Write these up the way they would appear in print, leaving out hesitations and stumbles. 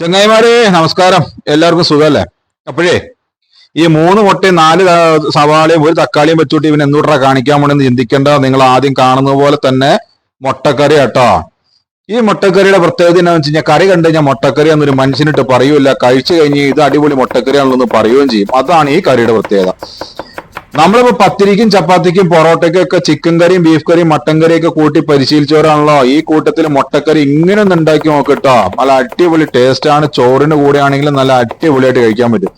ചങ്ങായിമാരെ നമസ്കാരം. എല്ലാവർക്കും സുഖമല്ലേ? അപ്പോഴേ ഈ 3 മുട്ടയും 4 സവാളയും 1 തക്കാളിയും വെച്ചിട്ട് ഇവൻ എന്തുട്രാ കാണിക്കാൻ പോണെന്ന് ചിന്തിക്കേണ്ട. നിങ്ങൾ ആദ്യം കാണുന്നത് പോലെ തന്നെ മുട്ടക്കറി കേട്ടോ. ഈ മുട്ടക്കറിയുടെ പ്രത്യേകത എന്താണെന്ന് വെച്ച് കഴിഞ്ഞാൽ കറി കണ്ടു കഴിഞ്ഞാൽ മുട്ടക്കറി എന്നൊരു മനുഷ്യനിട്ട് പറയൂല, കഴിച്ചു കഴിഞ്ഞ് ഇത് അടിപൊളി മുട്ടക്കറിയാണല്ലോ പറയുകയും ചെയ്യും. അതാണ് ഈ കറിയുടെ പ്രത്യേകത. നമ്മളിപ്പോ പത്തിരിക്കും ചപ്പാത്തിക്കും പൊറോട്ടയ്ക്കും ഒക്കെ ചിക്കൻ കറിയും ബീഫ് കറിയും മട്ടൻ കറിയൊക്കെ കൂട്ടി പരിശീലിച്ചവരാണല്ലോ. ഈ കൂട്ടത്തിൽ മുട്ടക്കറി ഇങ്ങനെ ഒന്ന് ഉണ്ടാക്കി നോക്കിട്ടോ. നല്ല അടിപൊളി ടേസ്റ്റ് ആണ്. ചോറിന് കൂടെ ആണെങ്കിലും നല്ല അടിപൊളിയായിട്ട് കഴിക്കാൻ പറ്റും.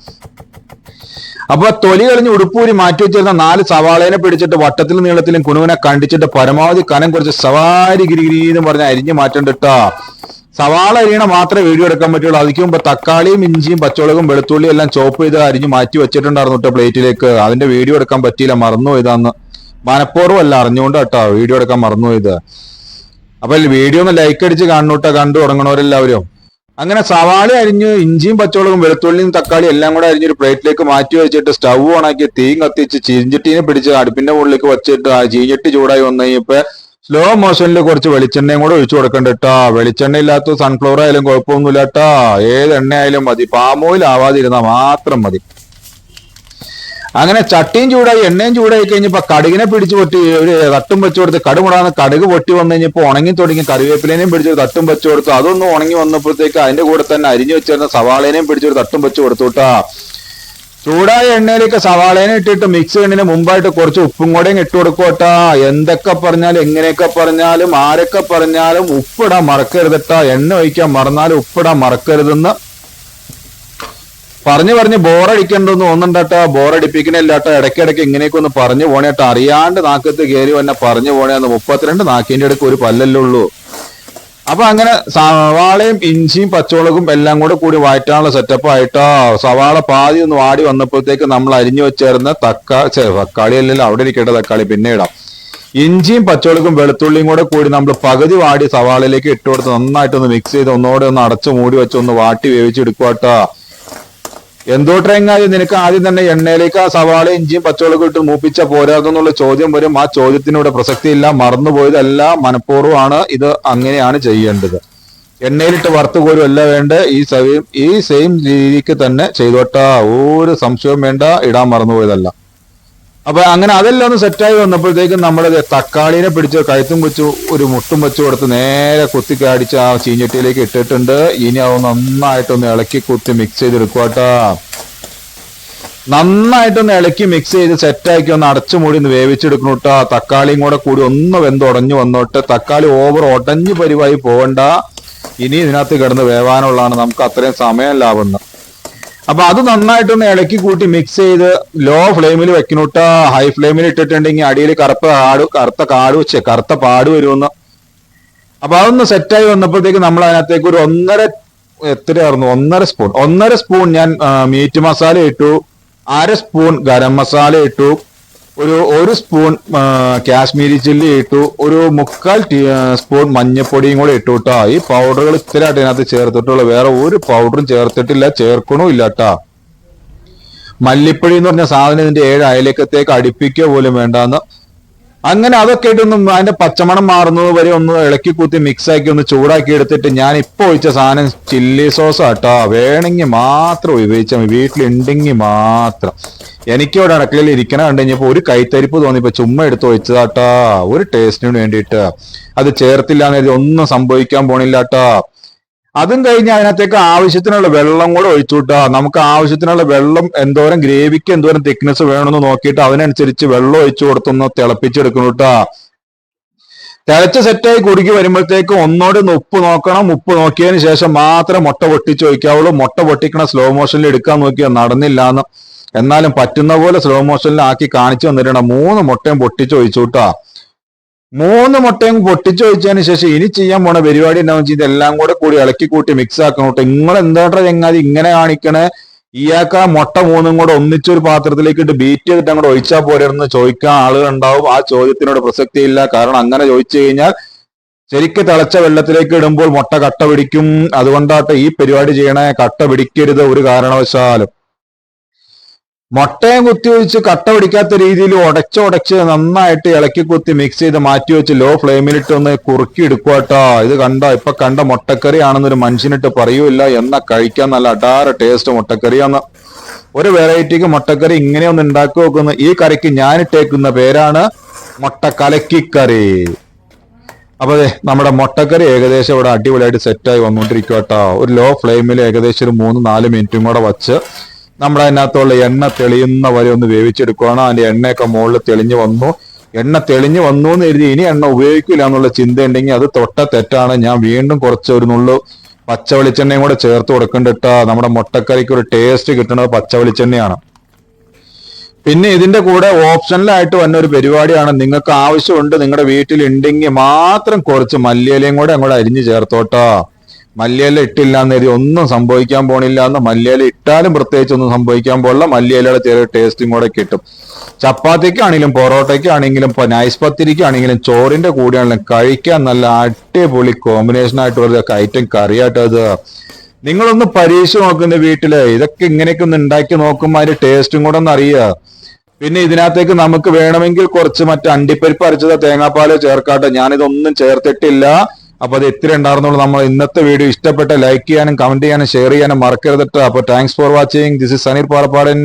അപ്പൊ തൊലി കളിഞ്ഞ് ഉടുപ്പൂരി മാറ്റി വെച്ചിരുന്ന 4 സവാളേനെ പിടിച്ചിട്ട് വട്ടത്തിലും നീളത്തിലും കുനുവിനെ കണ്ടിച്ചിട്ട് പരമാവധി കനം കുറച്ച് സവാരി ഗിരിഗിരി പറഞ്ഞ് അരിഞ്ഞ് മാറ്റണ്ടിട്ടാ. സവാള അരിയണ മാത്രമേ വീഡിയോ എടുക്കാൻ പറ്റുള്ളൂ. അതിക്ക് മുമ്പ് തക്കാളിയും ഇഞ്ചിയും പച്ചമുളകും വെളുത്തുള്ളിയും എല്ലാം ചോപ്പ് ചെയ്ത് അരിഞ്ഞ് മാറ്റി വെച്ചിട്ടുണ്ടായിരുന്നു കേട്ടോ പ്ലേറ്റിലേക്ക്. അതിന്റെ വീഡിയോ എടുക്കാൻ പറ്റിയില്ല, മറന്നുപോയതാന്ന്. മനഃപൂർവ്വം അല്ല, അറിഞ്ഞുകൊണ്ട് കേട്ടോ വീഡിയോ എടുക്കാൻ മറന്നുപോയത്. അപ്പൊ വീഡിയോ ഒന്ന് ലൈക്ക് അടിച്ച് കാണുട്ടോ, കണ്ടു തുടങ്ങണവരെല്ലാവരും. അങ്ങനെ സവാള അരിഞ്ഞ് ഇഞ്ചിയും പച്ചമുളകും വെളുത്തുള്ളിയും തക്കാളി എല്ലാം കൂടെ അരിഞ്ഞൊരു പ്ലേറ്റിലേക്ക് മാറ്റി വെച്ചിട്ട് സ്റ്റൗ ഓണാക്കി തീയും കത്തിച്ച് ചീഞ്ചട്ടീനെ പിടിച്ച് അടുപ്പിന്റെ മുകളിലേക്ക് വെച്ചിട്ട് ആ ചീഞ്ചട്ടി ചൂടായി വന്നു കഴിഞ്ഞപ്പോ സ്ലോ മോഷനിൽ കുറച്ച് വെളിച്ചെണ്ണയും കൂടെ ഒഴിച്ചു കൊടുക്കണ്ട കേട്ടാ. വെളിച്ചെണ്ണ ഇല്ലാത്ത സൺഫ്ലവർ ആയാലും കുഴപ്പമൊന്നുമില്ല കേട്ടാ. ഏത് എണ്ണ ആയാലും മതി, പാമോയിൽ ആവാതിരുന്നാൽ മാത്രം മതി. അങ്ങനെ ചട്ടിയും ചൂടായി എണ്ണയും ചൂടായി കഴിഞ്ഞപ്പോ കടുകിനെ പിടിച്ചു പൊട്ടി ഒരു തട്ടും വെച്ചു കൊടുത്ത് കടുമുടാന്ന് കടുക് പൊട്ടി വന്നു കഴിഞ്ഞപ്പോ ഉണങ്ങി തുടങ്ങി കറിവേപ്പിലേനെയും പിടിച്ചൊരു തട്ടും വെച്ചു കൊടുത്തു. അതൊന്നും ഉണങ്ങി വന്നപ്പോഴത്തേക്ക് അതിന്റെ കൂടെ തന്നെ അരിഞ്ഞു വെച്ചിരുന്ന സവാളേനെയും പിടിച്ചൊരു തട്ടും വെച്ചു കൊടുത്തു കേട്ടാ. ചൂടായ എണ്ണയിലേക്ക് സവാളേനെ ഇട്ടിട്ട് മിക്സ് ചെയ്യുന്നതിന് മുമ്പായിട്ട് കുറച്ച് ഉപ്പും കൂടെയും ഇട്ട് കൊടുക്കോട്ടാ. എന്തൊക്കെ പറഞ്ഞാലും എങ്ങനെയൊക്കെ പറഞ്ഞാലും ആരൊക്കെ പറഞ്ഞാലും ഉപ്പിടാൻ മറക്കരുതട്ടാ. എണ്ണ ഒഴിക്കാൻ മറന്നാലും ഉപ്പിടാൻ മറക്കരുതെന്ന് പറഞ്ഞ് ബോറടിക്കണ്ടെന്ന് തോന്നുന്നുണ്ടാട്ടാ. ബോറടിപ്പിക്കണില്ലാട്ടോ. ഇടയ്ക്കിടയ്ക്ക് ഇങ്ങനെയൊക്കെ ഒന്ന് പറഞ്ഞു പോണേട്ടാ. അറിയാണ്ട് നാക്കത്ത് കയറി വന്നെ പറഞ്ഞു പോണേന്ന്. 32 നാക്കിന്റെ അടുക്ക് ഒരു പല്ലല്ലേ ഉള്ളൂ. അപ്പൊ അങ്ങനെ സവാളയും ഇഞ്ചിയും പച്ചമുളകും എല്ലാം കൂടി വഴറ്റാനുള്ള സെറ്റപ്പ് ആയിട്ടോ. സവാള പാതി ഒന്ന് വാടി വന്നപ്പോഴത്തേക്ക് നമ്മൾ അരിഞ്ഞു വെച്ചേർന്ന തക്കാളി അല്ലല്ലോ, അവിടെ ഇരിക്കട്ടെ, തക്കാളി പിന്നെ ഇടാം. ഇഞ്ചിയും പച്ചമുളകും വെളുത്തുള്ളിയും കൂടി നമ്മൾ പകുതി വാടി സവാളയിലേക്ക് ഇട്ട് കൊടുത്ത് നന്നായിട്ടൊന്ന് മിക്സ് ചെയ്ത് ഒന്നുകൂടെ ഒന്ന് അടച്ചു മൂടി വെച്ച് ഒന്ന് വാട്ടി വേവിച്ചെടുക്കുവാട്ടോ. എന്തോട്ടെങ്ങാതി നിനക്ക് ആദ്യം തന്നെ എണ്ണയിലേക്ക് ആ സവാള ഇഞ്ചിയും പച്ചമുളകും ഇട്ട് മൂപ്പിച്ച പോരാതെന്നുള്ള ചോദ്യം വരും. ആ ചോദ്യത്തിനൂടെ പ്രസക്തിയില്ല, മറന്നുപോയതല്ല, മനഃപൂർവ്വമാണ്. ഇത് അങ്ങനെയാണ് ചെയ്യേണ്ടത്. എണ്ണയിലിട്ട് വറുത്ത് കോരുമല്ല വേണ്ട, ഈ സെയിം രീതിക്ക് തന്നെ ചെയ്തോട്ടാ. ഒരു സംശയവും വേണ്ട, ഇടാൻ മറന്നുപോയതല്ല. അപ്പൊ അങ്ങനെ അതെല്ലാം ഒന്ന് സെറ്റായി വന്നപ്പോഴത്തേക്കും നമ്മുടെ തക്കാളിനെ പിടിച്ച് കഴുത്തും വെച്ച് ഒരു മുട്ടും വെച്ച് കൊടുത്ത് നേരെ കുത്തി അടിച്ച് ആ ചീഞ്ഞട്ടിയിലേക്ക് ഇട്ടിട്ടുണ്ട്. ഇനി അത് നന്നായിട്ടൊന്ന് ഇളക്കി കുത്തി മിക്സ് ചെയ്തെടുക്കുവാട്ടാ. നന്നായിട്ടൊന്ന് ഇളക്കി മിക്സ് ചെയ്ത് സെറ്റാക്കി ഒന്ന് അടച്ചു മൂടി ഒന്ന് വേവിച്ചെടുക്കണോട്ടാ. തക്കാളിയും കൂടി ഒന്ന് വെന്തുടഞ്ഞു വന്നോട്ട്. തക്കാളി ഓവർ ഉടഞ്ഞു പരിവായി പോകണ്ട. ഇനി ഇതിനകത്ത് കിടന്ന് വേവാനുള്ളതാണ്. നമുക്ക് അത്രയും സമയം ലാഭം. അപ്പൊ അത് നന്നായിട്ടൊന്ന് ഇളക്കി കൂട്ടി മിക്സ് ചെയ്ത് ലോ ഫ്ലെയിമിൽ വെക്കണോട്ടാ. ഹൈ ഫ്ലെയിമിൽ ഇട്ടിട്ടുണ്ടെങ്കിൽ അടിയിൽ കറുത്ത പാട് വരുമെന്ന്. അപ്പൊ അതൊന്ന് സെറ്റായി വന്നപ്പോഴത്തേക്ക് നമ്മൾ അതിനകത്തേക്ക് ഒരു എത്രയായിരുന്നു 1.5 സ്പൂൺ ഞാൻ മീറ്റ് മസാല ഇട്ടു. 1/2 സ്പൂൺ ഗരം മസാല ഇട്ടു. ഒരു സ്പൂൺ കാശ്മീരി ചില്ലി ഇട്ടു. ഒരു 1/4 സ്പൂൺ മഞ്ഞപ്പൊടിയും കൂടെ ഇട്ടു കേട്ടോ. ഈ പൗഡറുകൾ ഇത്രയായിട്ട് ഇതിനകത്ത് ചേർത്തിട്ടുള്ളൂ, വേറെ ഒരു പൗഡറും ചേർത്തിട്ടില്ല, ചേർക്കണവും ഇല്ല കേട്ടാ. മല്ലിപ്പൊടി എന്ന് പറഞ്ഞ സാധനം ഇതിന്റെ 7 അയലക്കത്തേക്ക് അടുപ്പിക്കുക പോലും വേണ്ടാന്ന്. അങ്ങനെ അതൊക്കെ ഇട്ടൊന്നും അതിന്റെ പച്ചമണം മാറുന്നത് വരെ ഒന്ന് ഇളക്കി കുത്തി മിക്സ് ആക്കി ഒന്ന് ചൂടാക്കി എടുത്തിട്ട് ഞാൻ ഇപ്പൊ ഒഴിച്ച സാധനം ചില്ലി സോസ് ആട്ടോ. വേണമെങ്കിൽ മാത്രം ഉപയോഗിച്ചാൽ മതി, വീട്ടിലുണ്ടെങ്കിൽ മാത്രം. എനിക്കിവിടെ അടുക്കളയിൽ ഇരിക്കണ കണ്ടു കഴിഞ്ഞപ്പോ ഒരു കൈത്തരിപ്പ് തോന്നിയപ്പോ ചുമ്മാ എടുത്ത് ഒഴിച്ചതാട്ടാ, ഒരു ടേസ്റ്റിന് വേണ്ടിയിട്ട്. അത് ചേർത്തില്ലാന്ന് കരുതി ഒന്നും സംഭവിക്കാൻ പോണില്ലാട്ടാ. അതും കഴിഞ്ഞ് അതിനകത്തേക്ക് ആവശ്യത്തിനുള്ള വെള്ളം കൂടെ ഒഴിച്ചുവിട്ടാ. നമുക്ക് ആവശ്യത്തിനുള്ള വെള്ളം എന്തോരം ഗ്രേവിക്ക് എന്തോരം തിക്നെസ് വേണമെന്ന് നോക്കിയിട്ട് അതിനനുസരിച്ച് വെള്ളം ഒഴിച്ചു കൊടുത്തൊന്ന് തിളപ്പിച്ചെടുക്കണം കേട്ടാ. തിളച്ച് സെറ്റായി കുടുക്കി വരുമ്പോഴത്തേക്ക് ഒന്നോടെ ഉപ്പ് നോക്കണം. ഉപ്പ് നോക്കിയതിന് ശേഷം മാത്രം മുട്ട പൊട്ടിച്ച് ഒഴിക്കാവുള്ളൂ. മുട്ട പൊട്ടിക്കണ സ്ലോ മോഷനിൽ എടുക്കാൻ നോക്കിയാൽ നടന്നില്ലാന്ന്. എന്നാലും പറ്റുന്ന പോലെ സ്ലോ മോഷനിൽ ആക്കി കാണിച്ചു തന്നിട്ടുണ്ട്. 3 മുട്ടയും പൊട്ടിച്ച് ഒഴിച്ചുവിട്ടാ. 3 മുട്ടയും പൊട്ടിച്ചൊഴിച്ചതിന് ശേഷം ഇനി ചെയ്യാൻ പോണ പരിപാടി എന്താണെന്ന് വെച്ചാൽ ഇതെല്ലാം കൂടി ഇളക്കി കൂട്ടി മിക്സ് ആക്കണം. നിങ്ങൾ എന്താ ചങ്ങാതി ഇങ്ങനെ കാണിക്കണേ? ഇയാൾക്ക് ആ മുട്ട 3ഉം കൂടെ ഒന്നിച്ചൊരു പാത്രത്തിലേക്ക് ഇട്ട് ബീറ്റ് ചെയ്തിട്ട് അങ്ങോട്ട് ഒഴിച്ചാൽ പോരെന്ന് ചോദിക്കാൻ ആളുകൾ ഉണ്ടാവും. ആ ചോദ്യത്തിനോട് പ്രസക്തിയില്ല. കാരണം അങ്ങനെ ചോദിച്ചു കഴിഞ്ഞാൽ ശരിക്ക് തിളച്ച വെള്ളത്തിലേക്ക് ഇടുമ്പോൾ മുട്ട കട്ട പിടിക്കും. അതുകൊണ്ടാട്ടെ ഈ പരിപാടി ചെയ്യണേ. കട്ട പിടിക്കരുത് ഒരു കാരണവശാലും. മുട്ടയും കുത്തി ഒഴിച്ച് കട്ട പിടിക്കാത്ത രീതിയിൽ ഉടച്ച് നന്നായിട്ട് ഇളക്കി കുത്തി മിക്സ് ചെയ്ത് മാറ്റി വെച്ച് ലോ ഫ്ലെയിമിലിട്ട് ഒന്ന് കുറുക്കി എടുക്കുക കേട്ടോ. ഇത് കണ്ടോ, ഇപ്പൊ കണ്ട മുട്ടക്കറി ആണെന്നൊരു മനുഷ്യനിട്ട് പറയൂല, എന്നാ കഴിക്കാൻ നല്ല അടാര ടേസ്റ്റ് മുട്ടക്കറിയാന്ന്. ഒരു വെറൈറ്റിക്ക് മുട്ടക്കറി ഇങ്ങനെ ഒന്ന് ഉണ്ടാക്കി നോക്കുന്നു. ഈ കറിക്ക് ഞാനിട്ടേക്കുന്ന പേരാണ് മുട്ട കലക്കിക്കറി. അപ്പൊ അതെ, നമ്മുടെ മുട്ടക്കറി ഏകദേശം ഇവിടെ അടിപൊളിയായിട്ട് സെറ്റായി വന്നുകൊണ്ടിരിക്കുക കേട്ടോ. ഒരു ലോ ഫ്ലെയിമിൽ ഏകദേശം ഒരു 3-4 മിനിറ്റും കൂടെ വച്ച് നമ്മുടെ അതിനകത്തുള്ള എണ്ണ തെളിയുന്ന വരെ ഒന്ന് വേവിച്ചെടുക്കുകയാണ്. അതിന്റെ എണ്ണയൊക്കെ മുകളിൽ തെളിഞ്ഞു വന്നു. എണ്ണ തെളിഞ്ഞു വന്നു എന്ന് കരുതി ഇനി എണ്ണ ഉപയോഗിക്കില്ല എന്നുള്ള ചിന്ത ഉണ്ടെങ്കിൽ അത് തൊട്ട തെറ്റാണ്. ഞാൻ വീണ്ടും കുറച്ച് ഒരു നുള്ളു പച്ച വെളിച്ചെണ്ണയും കൂടെ ചേർത്ത് കൊടുക്കണ്ടിട്ടാ. നമ്മുടെ മുട്ടക്കറിക്ക് ഒരു ടേസ്റ്റ് കിട്ടുന്നത് പച്ച വെളിച്ചെണ്ണയാണ്. പിന്നെ ഇതിന്റെ കൂടെ ഓപ്ഷനിലായിട്ട് വന്ന ഒരു പരിപാടിയാണ്. നിങ്ങൾക്ക് ആവശ്യമുണ്ട്, നിങ്ങളുടെ വീട്ടിൽ ഉണ്ടെങ്കിൽ മാത്രം കുറച്ച് മല്ലിയിലയും കൂടെ അങ്ങോട്ട് അരിഞ്ഞു ചേർത്തോട്ടോ. മല്ലിയില ഇട്ടില്ല എന്ന് കരുതി ഒന്നും സംഭവിക്കാൻ പോണില്ല എന്ന്. മല്ലിയില ഇട്ടാലും പ്രത്യേകിച്ച് ഒന്നും സംഭവിക്കാൻ പോലുള്ള മല്ലിയിലയുടെ ചെറിയ ടേസ്റ്റും കൂടെ കിട്ടും. ചപ്പാത്തിക്കാണെങ്കിലും പൊറോട്ടയ്ക്കാണെങ്കിലും ഇപ്പൊ നൈസ് പത്തിരിക്കാണെങ്കിലും ചോറിന്റെ കൂടെയാണെങ്കിലും കഴിക്കാൻ നല്ല അടിപൊളി കോമ്പിനേഷൻ ആയിട്ടുള്ള ഐറ്റം കറിയായിട്ട് അത്. നിങ്ങളൊന്ന് പരീക്ഷ നോക്കുന്ന വീട്ടില് ഇതൊക്കെ ഇങ്ങനെയൊക്കെ ഒന്ന് ഉണ്ടാക്കി നോക്കുമ്പോൾ അതിന്റെ ടേസ്റ്റും കൂടെ ഒന്ന് അറിയുക. പിന്നെ ഇതിനകത്തേക്ക് നമുക്ക് വേണമെങ്കിൽ കുറച്ച് മറ്റേ അണ്ടിപ്പരിപ്പ് അരച്ചതോ തേങ്ങാപ്പാലോ ചേർക്കാട്ടെ. ഞാനിതൊന്നും ചേർത്തിട്ടില്ല. അപ്പൊ അത് ഇത്തിരി ഉണ്ടായിരുന്നുള്ളൂ. നമ്മൾ ഇന്നത്തെ വീഡിയോ ഇഷ്ടപ്പെട്ട ലൈക്ക് ചെയ്യാനും കമന്റ് ചെയ്യാനും ഷെയർ ചെയ്യാനും മറക്കരുതിട്ട്. അപ്പൊ thanks for watching. This is Saneer Parappadan.